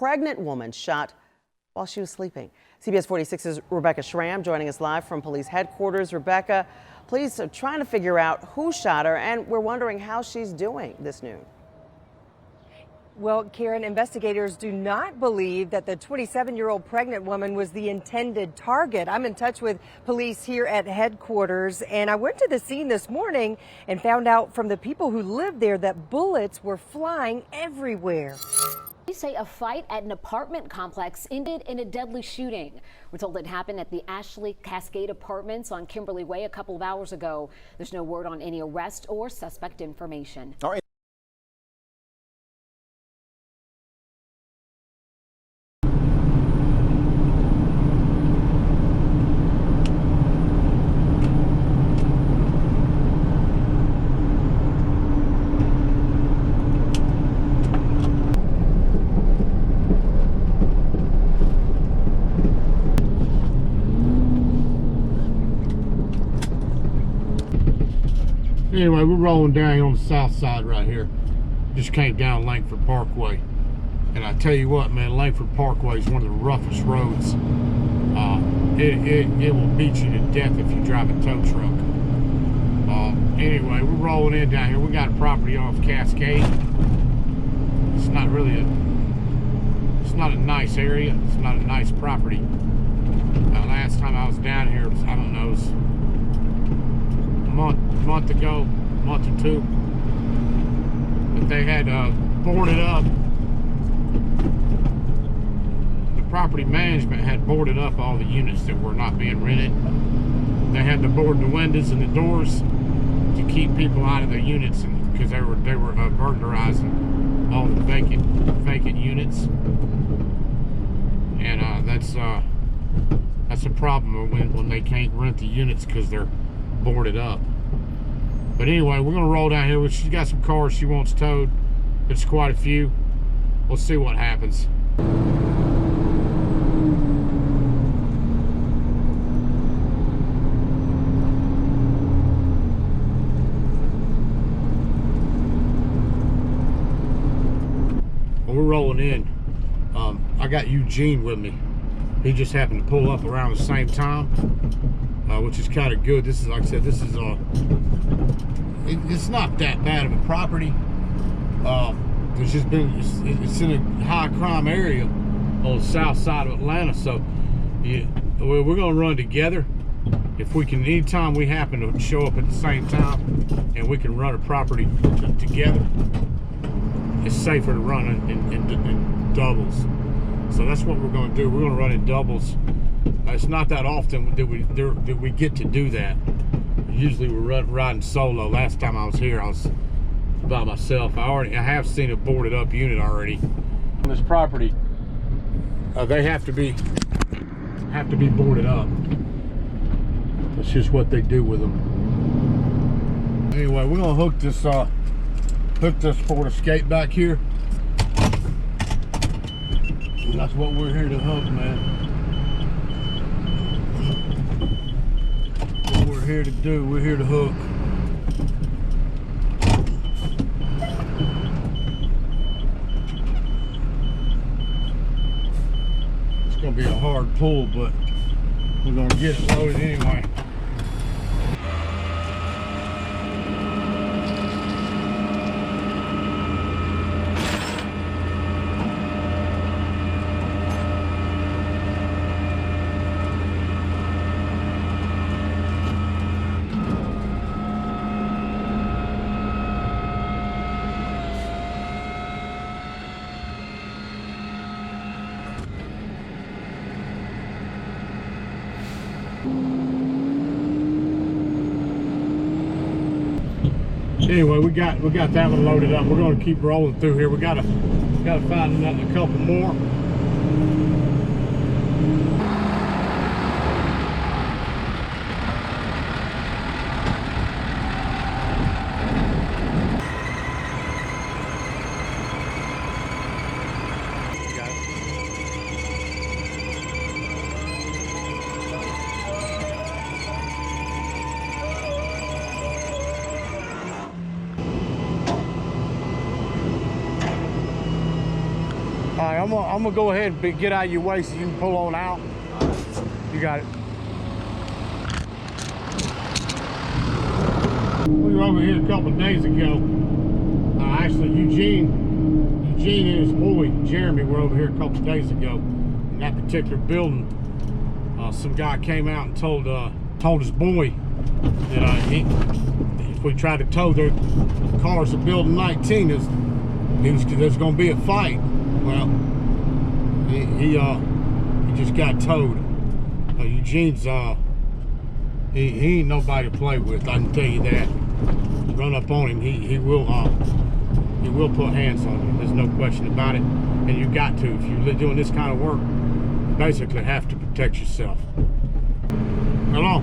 pregnant woman shot while she was sleeping. CBS 46's Rebecca Schramm joining us live from police headquarters. Rebecca, police are trying to figure out who shot her, and we're wondering how she's doing this noon. Well, Karen, investigators do not believe that the 27-year-old pregnant woman was the intended target. I'm in touch with police here at headquarters, and I went to the scene this morning and found out from the people who live there that bullets were flying everywhere. They say a fight at an apartment complex ended in a deadly shooting. We're told it happened at the Ashley Cascade Apartments on Kimberly Way a couple of hours ago. There's no word on any arrest or suspect information. All right. Anyway, we're rolling down here on the south side right here. Just came down Langford Parkway. And I tell you what, man, Langford Parkway is one of the roughest roads. It will beat you to death if you drive a tow truck. Anyway, we're rolling in down here. We got a property off Cascade. It's not really it's not a nice area. It's not a nice property. Last time I was down here, I don't know, it was month ago, month or two, but they had boarded up. The property management had boarded up all the units that were not being rented. They had to board the windows and the doors to keep people out of the units, and because they were burglarizing all the vacant units, and that's a problem when they can't rent the units because they're boarded up. But anyway, we're gonna roll down here. She's got some cars she wants towed. It's quite a few. We'll see what happens. Well, we're rolling in. I got Eugene with me. He just happened to pull up around the same time, which is kind of good. This is, like I said, this is it's not that bad of a property. There's just been, it's in a high crime area on the south side of Atlanta, so yeah, we're gonna run together. If we can, anytime we happen to show up at the same time and we can run a property together, it's safer to run in doubles. So that's what we're going to do. We're going to run in doubles. It's not that often that we get to do that. Usually we're riding solo. Last time I was here, I was by myself. I have seen a boarded up unit already on this property. They have to be boarded up. That's just what they do with them. Anyway, we're going to hook this Ford Escape back here. That's what we're here to hook, man. What we're here to do, we're here to hook. It's gonna be a hard pull, but we're gonna get it loaded anyway. Anyway, we got that one loaded up. We're going to keep rolling through here. We gotta find a couple more. right, I'm gonna go ahead and get out of your way so you can pull on out. You got it. We were over here a couple of days ago. Actually, Eugene and his boy Jeremy were over here a couple of days ago in that particular building. Some guy came out and told his boy that if we tried to tow their cars to building 19, there's going to be a fight. Well, he just got towed. Eugene's he ain't nobody to play with. I can tell you that. Run up on him, he will put hands on you. There's no question about it. And you got to, if you're doing this kind of work, you basically have to protect yourself. Hello.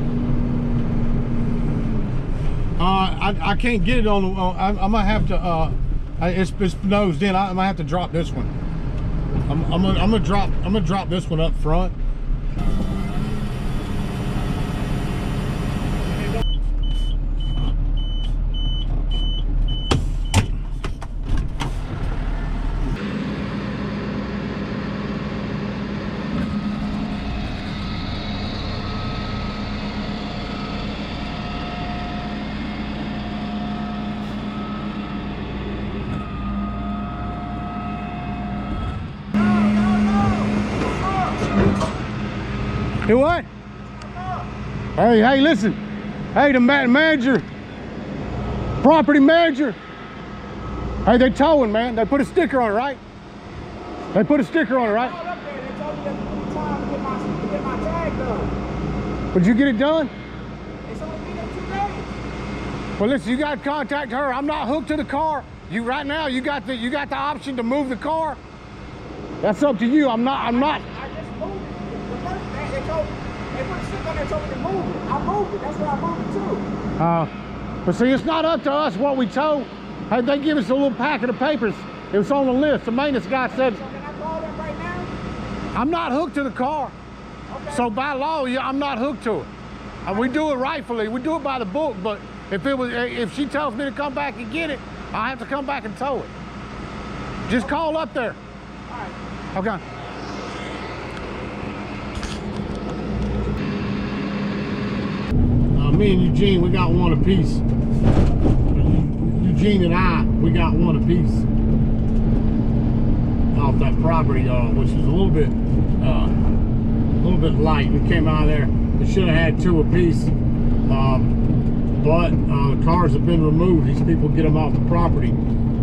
I can't get it on the. I'm gonna have to. It's nosed in. I'm gonna have to drop this one. I'm gonna drop this one up front. Do what? Hey, listen. Hey, the manager, property manager. Hey, they towing, man. They put a sticker on it, right? They put a sticker on it, right? They told me that time to get my tag done. Would you get it done? It's only been 2 days. Well, listen, you got to contact her. I'm not hooked to the car. Right now, you got the option to move the car. That's up to you. I'm not. I just moved it. The first day they put a stick on there and told me to move it. I moved it. That's where I moved it to. But see, it's not up to us what we tow. Hey, they give us a little packet of papers. It was on the list. The maintenance guy said, So can I call them right now? I'm not hooked to the car. Okay. So by law, yeah, I'm not hooked to it. We do it rightfully. We do it by the book. But if she tells me to come back and get it, I have to come back and tow it. Just call up there. All right. Okay. Me and Eugene, we got one apiece. Eugene and I, we got one apiece off that property, which is a little bit light. We came out of there. We should have had 2 apiece, but the cars have been removed. These people get them off the property.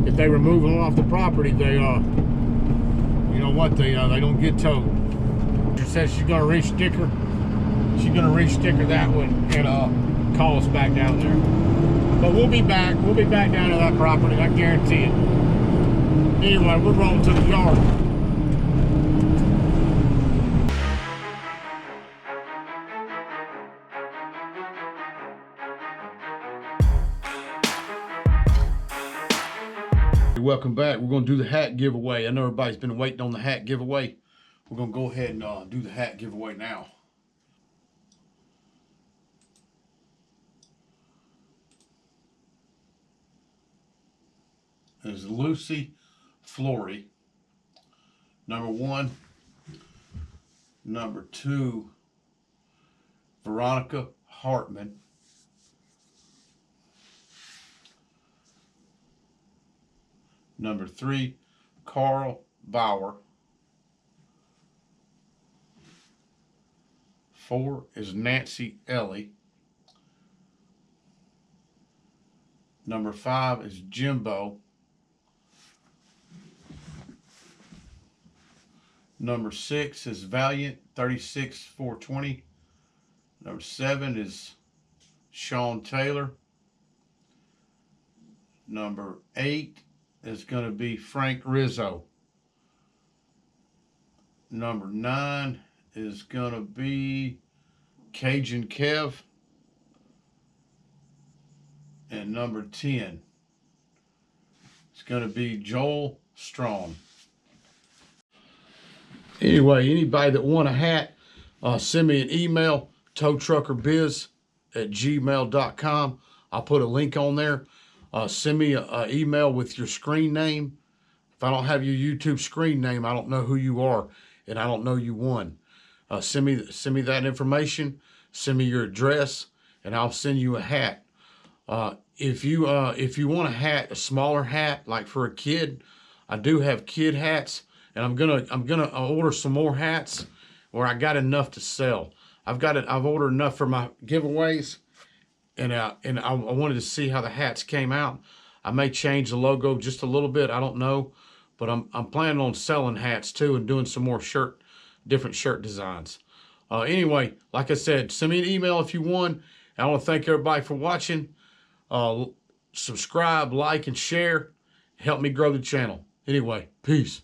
If they remove them off the property, they, you know what? They don't get towed. She says she's gonna re-sticker. She's gonna re-sticker that one and call us back down there. But we'll be back. We'll be back down to that property. I guarantee it. Anyway, we're rolling to the yard. Welcome back. We're gonna do the hat giveaway. I know everybody's been waiting on the hat giveaway. We're gonna go ahead and do the hat giveaway now. Is Lucy Flory, number 1. Number 2, Veronica Hartman. Number 3, Carl Bauer. 4 is Nancy Ellie. Number 5 is Jimbo. Number 6 is Valiant 36420. Number 7 is Sean Taylor. Number 8 is going to be Frank Rizzo. Number 9 is going to be Cajun Kev. And number 10 is going to be Joel Strong. Anyway, anybody that want a hat, send me an email, towtruckerbiz@gmail.com. I'll put a link on there. Send me an email with your screen name, If I don't have your YouTube screen name, I don't know who you are, and I don't know you won. Send me that information. Send me your address, and I'll send you a hat. If you want a hat, a smaller hat, like for a kid, I do have kid hats, and I'm gonna order some more hats, where I got enough to sell. I've ordered enough for my giveaways, and I wanted to see how the hats came out. I may change the logo just a little bit. I don't know, but I'm planning on selling hats too and doing some more different shirt designs. Anyway, like I said, send me an email if you won. I want to thank everybody for watching. Subscribe, like, and share. Help me grow the channel. Anyway, peace.